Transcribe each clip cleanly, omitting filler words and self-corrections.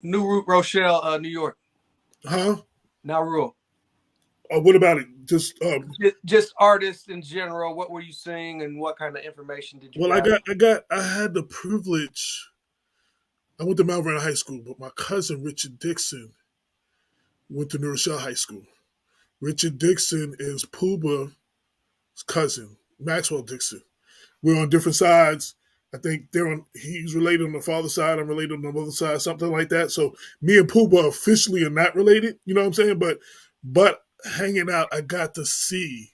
New Rochelle, New York. Huh? Nauru. What about it? Just Just artists in general. What were you seeing, and what kind of information did you well, I gather? got, I had the privilege. I went to Mount Vernon High School, but my cousin Richard Dixon went to New Rochelle High School. Richard Dixon is Puba's cousin, Maxwell Dixon. We're on different sides. I think they're on. He's related on the father's side. I'm related on the mother's side, something like that. So me and Puba officially are not related. You know what I'm saying? But hanging out, I got to see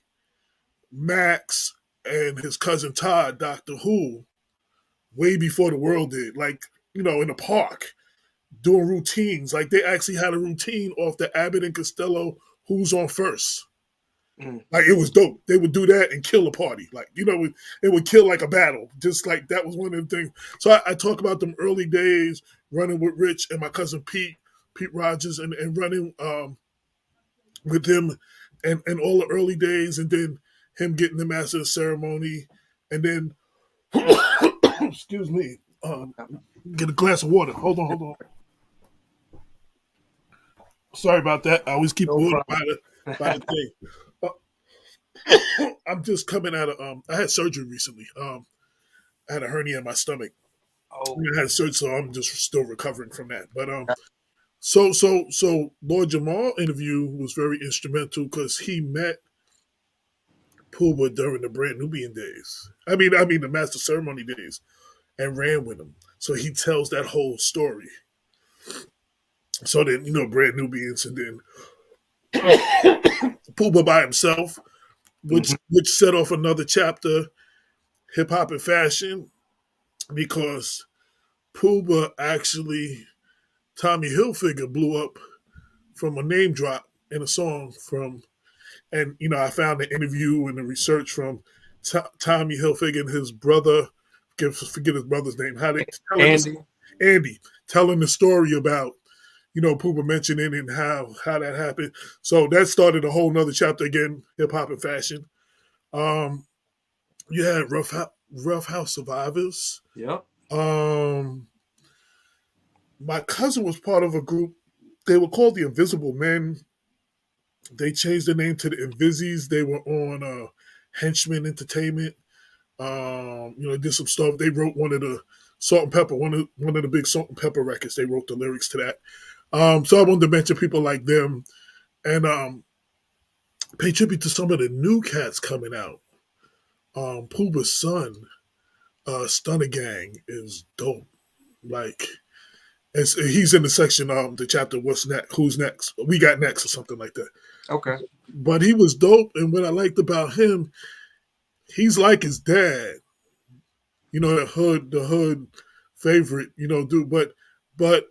Max and his cousin Todd, Doctor Who, way before the world did. Like in the park doing routines. Like they actually had a routine off the Abbott and Costello Who's on First. Mm. Like it was dope. They would do that and kill a party. Like it would kill like a battle. Just like that was one of the things. So I talk about them early days running with Rich and my cousin Pete Rogers, and running with him, and all the early days, and then him getting the master of ceremony, and then excuse me, get a glass of water. Hold on, hold on. Sorry about that. I always keep No water problem. by the thing. I'm just coming out of I had surgery recently. I had a hernia in my stomach. Oh, I had surgery, so I'm just still recovering from that. But so Lord Jamal interview was very instrumental because he met Pooba during the Brand Nubian days. I mean the Master Ceremony days, and ran with him. So he tells that whole story. So then Brand Nubians, and then Pooba by himself, which hmm which set off another chapter, hip hop and fashion, because Pooba actually Tommy Hilfiger blew up from a name drop in a song from, and I found an interview and the research from Tommy Hilfiger and his brother. Forget his brother's name. How they telling this Andy. Andy telling the story about Poopa mentioning and how that happened. So that started a whole nother chapter again, hip hop and fashion. Um, you had Rough House Survivors. Yep. Um, my cousin was part of a group. They were called the Invisible Men. They changed the name to the Invisies. They were on Henchman Entertainment. Did some stuff. They wrote one of the Salt and Pepper, one of the big Salt and Pepper records. They wrote the lyrics to that. So I wanted to mention people like them, and pay tribute to some of the new cats coming out. Pooba's son, Stunner Gang, is dope. Like he's in the section, the chapter "What's Next? Who's Next? We Got Next" or something like that. Okay. But he was dope, and what I liked about him, he's like his dad. The hood favorite. Dude. But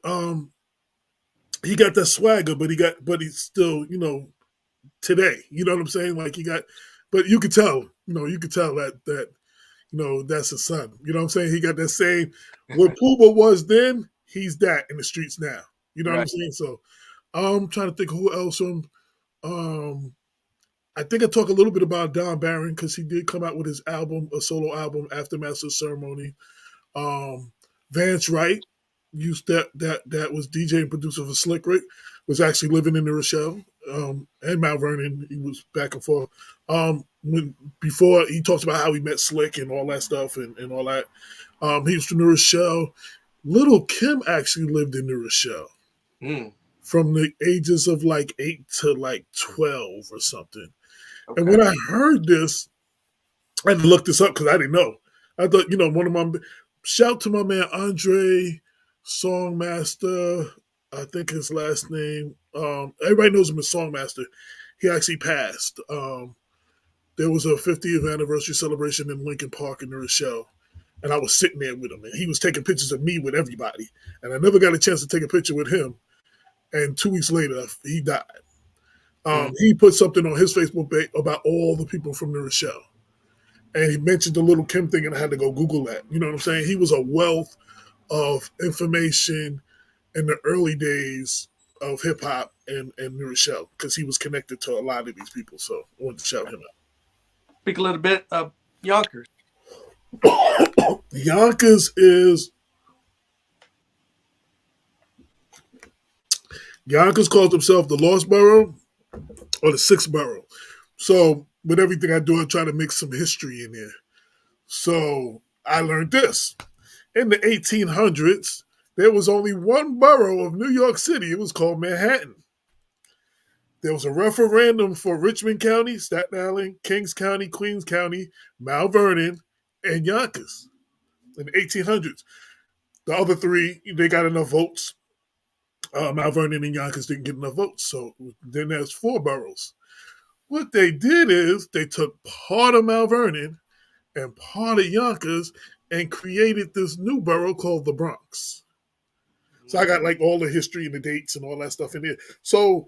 he got that swagger, but he's still today. You know what I'm saying? Like he got, but you could tell. You could tell that that's his son. You know what I'm saying? He got that same. What Pooba was then, he's that in the streets now. You know what I'm Right. saying? So I'm trying to think who else from. Um, I think I talk a little bit about Don Barron because he did come out with his album, a solo album, after Master Ceremony. Um, Vance Wright, used that was DJ and producer for Slick Rick, was actually living in New Rochelle, and Mount Vernon. He was back and forth. When before he talks about how he met Slick and all that stuff and all that. He was from New Rochelle. Little Kim actually lived in New Rochelle Mm. from the ages of like 8 to like 12 or something. And Okay. when I heard this, I had to look this up because I didn't know. I thought, one of my shout to my man Andre Songmaster. I think his last name. Everybody knows him as Songmaster. He actually passed. There was a 50th anniversary celebration in Lincoln Park in New Rochelle, and I was sitting there with him, and he was taking pictures of me with everybody, and I never got a chance to take a picture with him. And 2 weeks later, he died. Mm. He put something on his Facebook page about all the people from New Rochelle, and he mentioned the little Kim thing, and I had to go Google that. You know what I'm saying? He was a wealth of information in the early days of hip hop and New Rochelle because he was connected to a lot of these people. So I wanted to shout him Speak a little bit of Yonkers. out. Yonkers is Yonkers calls himself the Lost Borough or the Sixth Borough. So with everything I do, I try to mix some history in there. So I learned this. In the 1800s, there was only one borough of New York City. It was called Manhattan. There was a referendum for Richmond County, Staten Island, Kings County, Queens County, Mount Vernon, and Yonkers in the 1800s. The other three, they got enough votes. Mount Vernon and Yonkers didn't get enough votes. So then there's four boroughs. What they did is they took part of Mount Vernon and part of Yonkers and created this new borough called the Bronx. So I got like all the history and the dates and all that stuff in there. So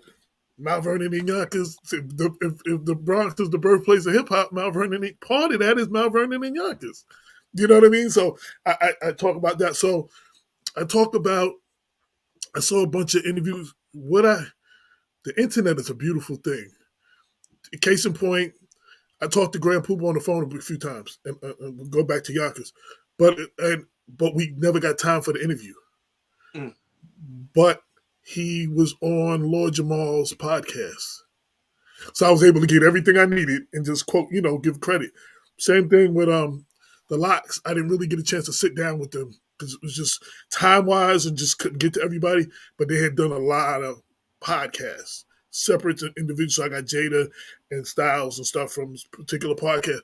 Mount Vernon and Yonkers, if the Bronx is the birthplace of hip hop, Mount Vernon, part of that is Mount Vernon and Yonkers. You know what I mean? So I talk about that. So I talk about, I saw a bunch of interviews. The internet is a beautiful thing. Case in point, I talked to Grand Pooba on the phone a few times, and we'll go back to Yonkers, but we never got time for the interview. Mm. But he was on Lord Jamal's podcast, so I was able to get everything I needed and just quote, give credit. Same thing with the Locks. I didn't really get a chance to sit down with them because it was just time wise and just couldn't get to everybody. But they had done a lot of podcasts, separate to individuals. So I got Jada and Styles and stuff from this particular podcast.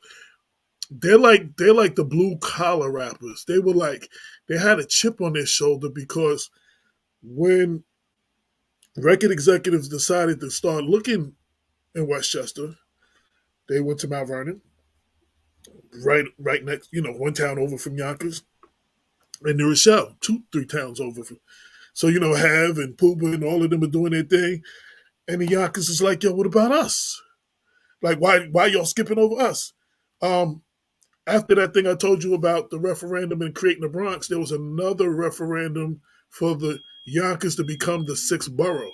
They're like the blue collar rappers. They had a chip on their shoulder because when record executives decided to start looking in Westchester, they went to Mount Vernon, right next, one town over from Yonkers, and New Rochelle, 2-3 towns over from. So Have and Pooba and all of them are doing their thing, and the Yonkers is like, yo, what about us? Like, why y'all skipping over us? Um, After that thing I told you about the referendum and creating the Bronx, there was another referendum for the Yonkers to become the sixth borough,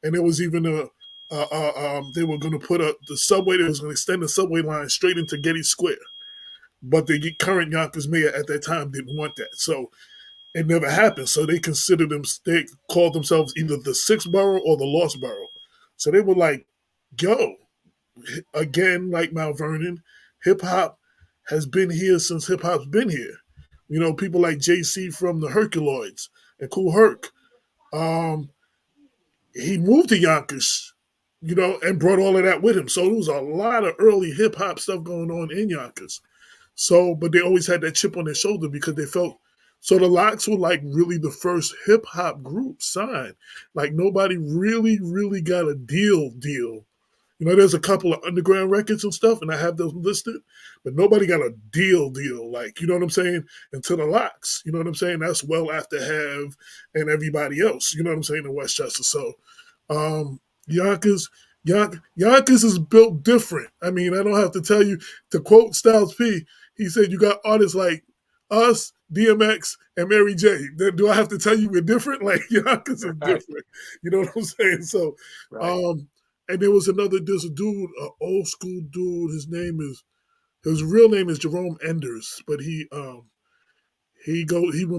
and there was even they were going to put the subway. They was going to extend the subway line straight into Getty Square, but the current Yonkers mayor at that time didn't want that, so it never happened. So they called themselves either the sixth borough or the lost borough. So they were like, yo, again, like Mount Vernon, hip hop has been here since hip hop's been here. People like JC from the Herculoids and Cool Herc. Um, he moved to Yonkers, and brought all of that with him. So there was a lot of early hip hop stuff going on in Yonkers. So, but they always had that chip on their shoulder because they felt. So the Locks were like really the first hip hop group signed. Like nobody really, really got a deal. There's a couple of underground records and stuff, and I have those listed, but nobody got a deal. Like, you know what I'm saying? Until the Locks, you know what I'm saying? That's well after Have and everybody else, you know what I'm saying, in Westchester. So, Yonkers, Yonkers is built different. I mean, I don't have to tell you, to quote Styles P, he said, you got artists like us, DMX, and Mary J. Do I have to tell you we're different? Like, Yonkers is Right. different. You know what I'm saying? So, Right. um, and there's a dude, an old school dude. His real name is Jerome Enders, but he went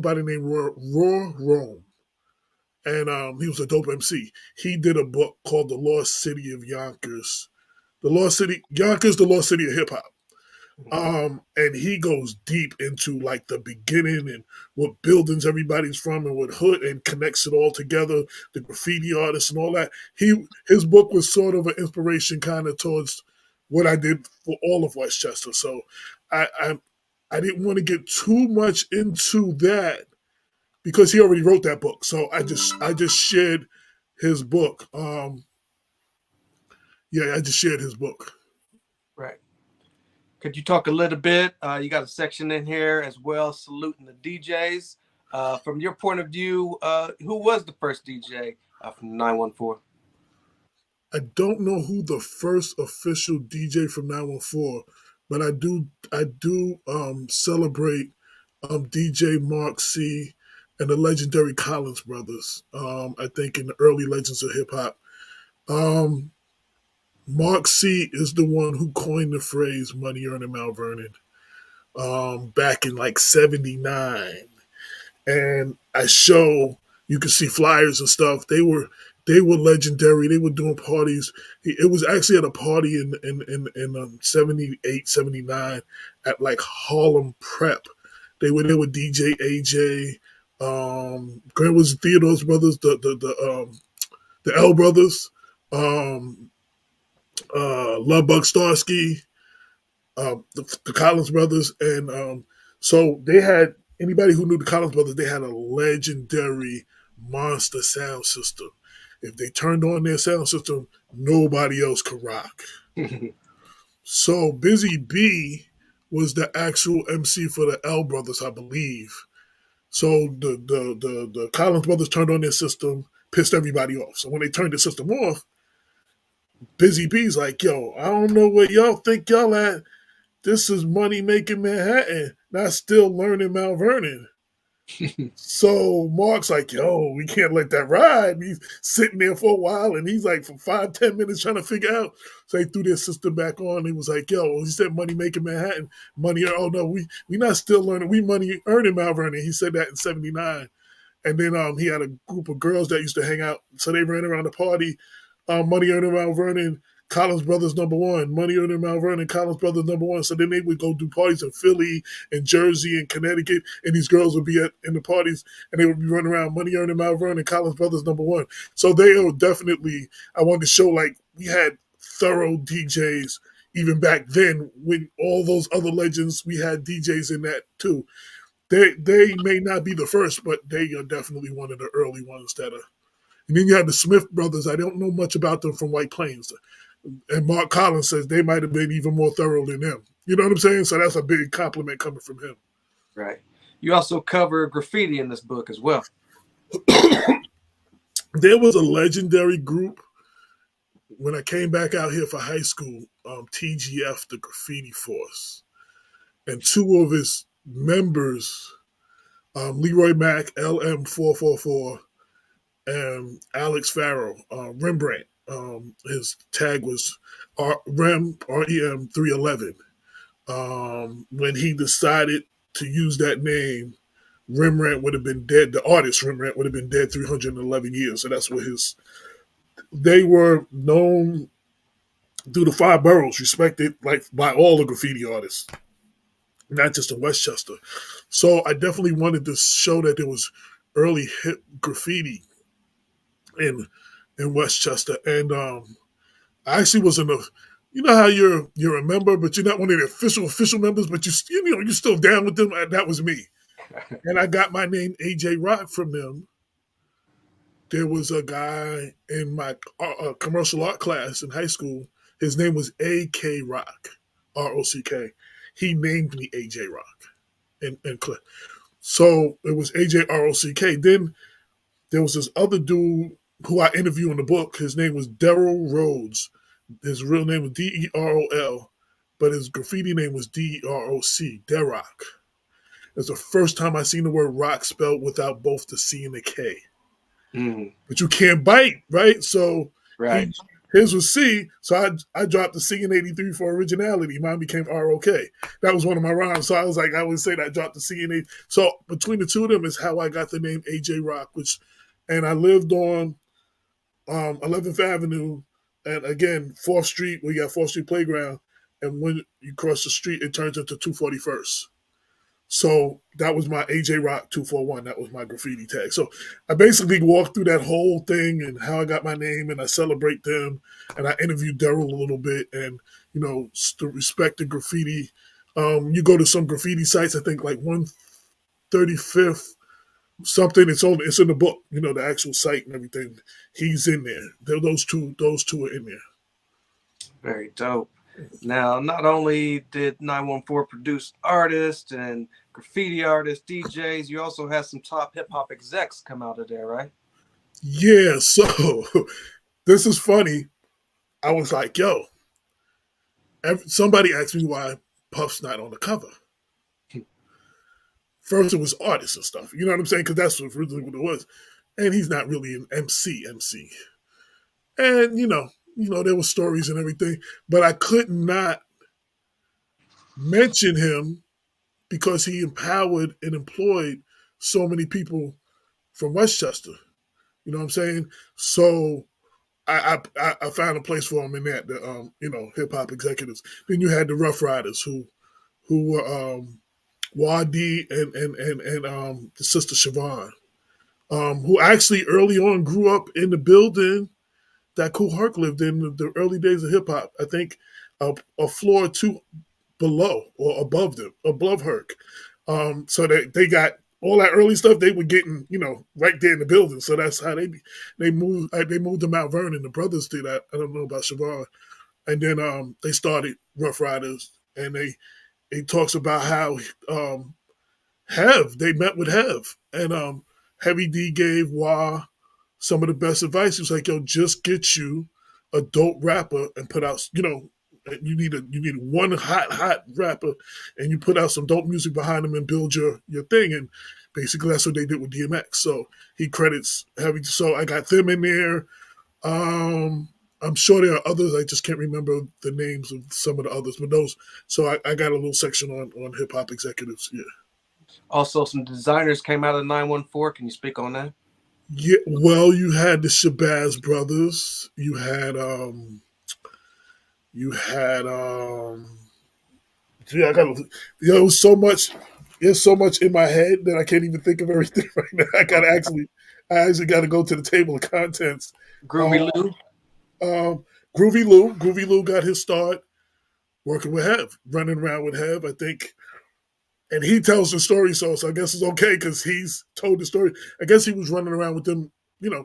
by the name Raw Rome, and he was a dope MC. He did a book called The Lost City of Yonkers, the Lost City of Hip Hop. Mhm. And he goes deep into like the beginning and what buildings everybody's from and what hood and connects it all together, the graffiti artists and all that. His book was sort of an inspiration kind of towards what I did for all of Westchester. So I I, I didn't want to get too much into that because he already wrote that book. So I just shared his book. Yeah, I just shared his book. Right. Could you talk a little bit? You got a section in here as well, saluting the DJs. From your point of view, who was the first DJ from 914? I don't know who the first official DJ from 914, but I do celebrate DJ Mark C and the legendary Collins brothers. I think in the early legends of hip hop. Um, Mark C is the one who coined the phrase "money earned in Mount Vernon" back in like '79, and I show you can see flyers and stuff. They were legendary. They were doing parties. It was actually at a party in 78, 79 at like Harlem Prep. They were DJ AJ. Grant was Theodore's brothers, the L brothers, um, Love Bug Starsky, the Collins brothers, and so they had anybody who knew the Collins brothers. They had a legendary monster sound system. If they turned on their sound system, nobody else could rock. So Busy B was the actual MC for the L brothers, I believe. So the Collins brothers turned on their system, pissed everybody off. So when they turned the system off, Busy B's like, yo, I don't know what y'all think y'all at. This is money making Manhattan, not still learning Mount Vernon. So Mark's like, yo, we can't let that ride. He's sitting there for a while and he's like for 5, 10 minutes trying to figure out. So they threw their system back on. He was like, yo, he said money making Manhattan. Money, oh no, we not still learning. We money earning Mount Vernon. He said that in 79. And then he had a group of girls that used to hang out. So they ran around the party. Money earning Mount Vernon, Collins Brothers #1. Money earning Mount Vernon, Collins Brothers #1. So then they would go do parties in Philly and Jersey and Connecticut, and these girls would be in the parties, and they would be running around Money earning Mount Vernon, Collins Brothers #1. So they were definitely. I wanted to show like we had thorough DJs even back then. When all those other legends, we had DJs in that too. They may not be the first, but they are definitely one of the early ones that are. And then you have the Smith brothers. I don't know much about them from White Plains. And Mark Collins says they might have been even more thorough than him. You know what I'm saying? So that's a big compliment coming from him. Right. You also cover graffiti in this book as well. There was a legendary group when I came back out here for high school, TGF, the Graffiti Force. And two of his members, Leroy Mack, LM444, and Alex Farrow, Rembrandt. His tag was REM 311. When he decided to use that name, Rembrandt would have been dead. The artist Rembrandt would have been dead 311 years. So that's what his. They were known through the five boroughs, respected like by all the graffiti artists, not just in Westchester. So I definitely wanted to show that there was early hip graffiti in Westchester, and I actually was in a. You know how you're a member, but you're not one of the official members, but you're still down with them. That was me, and I got my name AJ Rock from them. There was a guy in my commercial art class in high school. His name was AK Rock, ROCK. He named me AJ Rock, and so it was AJ ROCK. Then there was this other dude who I interview in the book. His name was Daryl Rhodes. His real name was DEROL, but his graffiti name was DEROC, Derock. It's the first time I seen the word rock spelled without both the C and the K. Mm, But you can't bite, right? So right. his was C, so I dropped the C in 83 for originality. Mine became ROK. That was one of my rhymes. So I was like, I would say that I dropped the C in 80. So between the two of them is how I got the name AJ Rock, and I lived on 11th Avenue, and again 4th Street, where you got 4th Street Playground, and when you cross the street, it turns into 241st. So that was my AJ Rock 241. That was my graffiti tag. So I basically walked through that whole thing and how I got my name, and I celebrate them, and I interviewed Daryl a little bit, and to respect the graffiti. You go to some graffiti sites, I think like 135th something. It's in the book. The actual site and everything. He's in there. Those two are in there. Very dope. Now, not only did 914 produce artists and graffiti artists, DJs, you also had some top hip hop execs come out of there, right? Yeah. So this is funny. I was like, yo. Somebody asked me why Puff's not on the cover. First, it was artists and stuff. You know what I'm saying? Because that's really what it was. And he's not really an MC. And there were stories and everything, but I could not mention him because he empowered and employed so many people from Westchester. You know what I'm saying? So I found a place for them in that, the hip hop executives. Then you had the Rough Riders who were Wadi and the sister Siobhan, who actually early on grew up in the building that Kool Herc lived in the early days of hip hop. I think a floor or two below or above them, above Herc. So they got all that early stuff they were getting, right there in the building. So that's how they moved to Mount Vernon. The brothers did that. I don't know about Siobhan. And then they started Rough Riders, and he talks about how they met with Hev, and Heavy D gave Wah some of the best advice. He was like, "Yo, just get you a dope rapper and put out, you need one hot rapper, and you put out some dope music behind them and build your thing." And basically, that's what they did with DMX. So he credits Heavy. So I got them in there. I'm sure there are others. I just can't remember the names of some of the others, but those. So I got a little section on hip hop executives. Yeah. Also, some designers came out of 914. Can you speak on that? Yeah, well, you had the Shabazz brothers. You had yeah, I got it was so much. There's so much in my head that I can't even think of everything right now. I actually got to go to the table of contents. Groovy Um, Lou. um, Groovy Lou got his start working with Hev, running around with Hev. I think, and he tells the story, so I guess it's okay because he's told the story. I guess he was running around with them,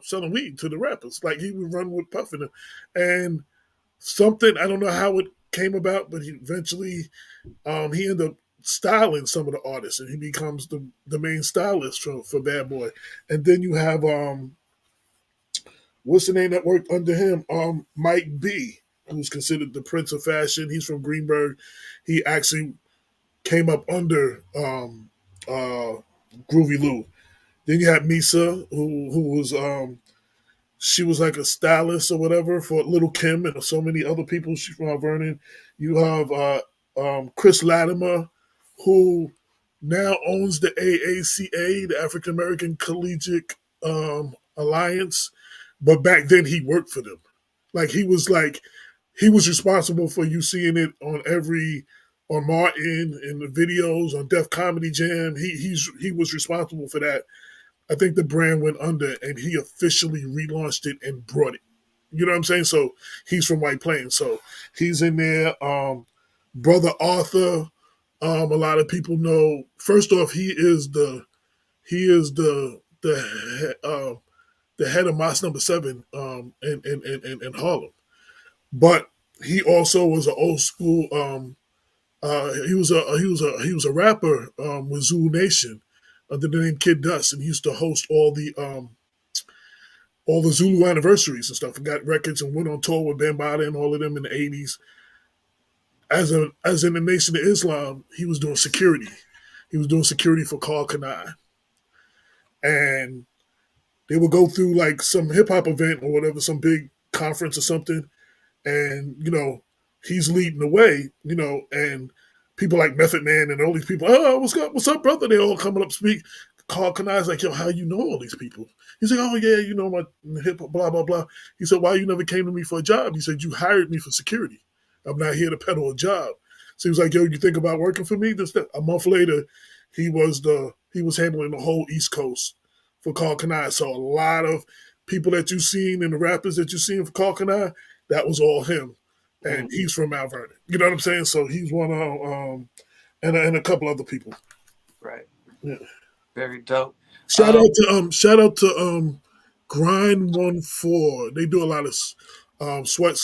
selling weed to the rappers, like he would run with Puff and them. And something, I don't know how it came about, but he eventually he ended up styling some of the artists, and he becomes the main stylist for Bad Boy. And then you have what's the name that worked under him? Mike B, who's considered the Prince of Fashion. He's from Greenberg. He actually came up under Groovy Lou. Then you had Misa, who was she was like a stylist or whatever for Little Kim and so many other people. She's from Mount Vernon. You have Chris Latimer, who now owns the AACA, the African American Collegiate Alliance. But back then he worked for them. He was responsible for you seeing it on Martin in the videos on Def Comedy Jam. He was responsible for that. I think the brand went under and he officially relaunched it and brought it. You know what I'm saying? So he's from White Plains. So he's in there. Brother Arthur, a lot of people know. First off, he is the head of Mosque Number 7 in Harlem. But he also was an old school. He was a rapper with Zulu Nation under the name Kid Dust, and he used to host all the Zulu anniversaries and stuff, and got records and went on tour with Bambaataa and all of them in the '80s. As in the Nation of Islam, he was doing security. He was doing security for Carl Kanai, and they would go through like some hip hop event or whatever, some big conference or something, and he's leading the way, and people like Method Man and all these people, oh, what's up, brother? They all coming up to speak. Carl Kanai's like, yo, how you know all these people? He's like, oh yeah, my hip hop, blah blah blah. He said, why you never came to me for a job? He said, you hired me for security. I'm not here to peddle a job. So he was like, yo, you think about working for me? A month later, he was handling the whole East Coast for Carl Kanai. So a lot of people that you've seen and the rappers that you've seen for Carl Kanai, that was all him. And he's from Mount Vernon. You know what I'm saying? So he's one of and a couple other people. Right. Yeah. Very dope. Shout out to Grind 14. They do a lot of sweat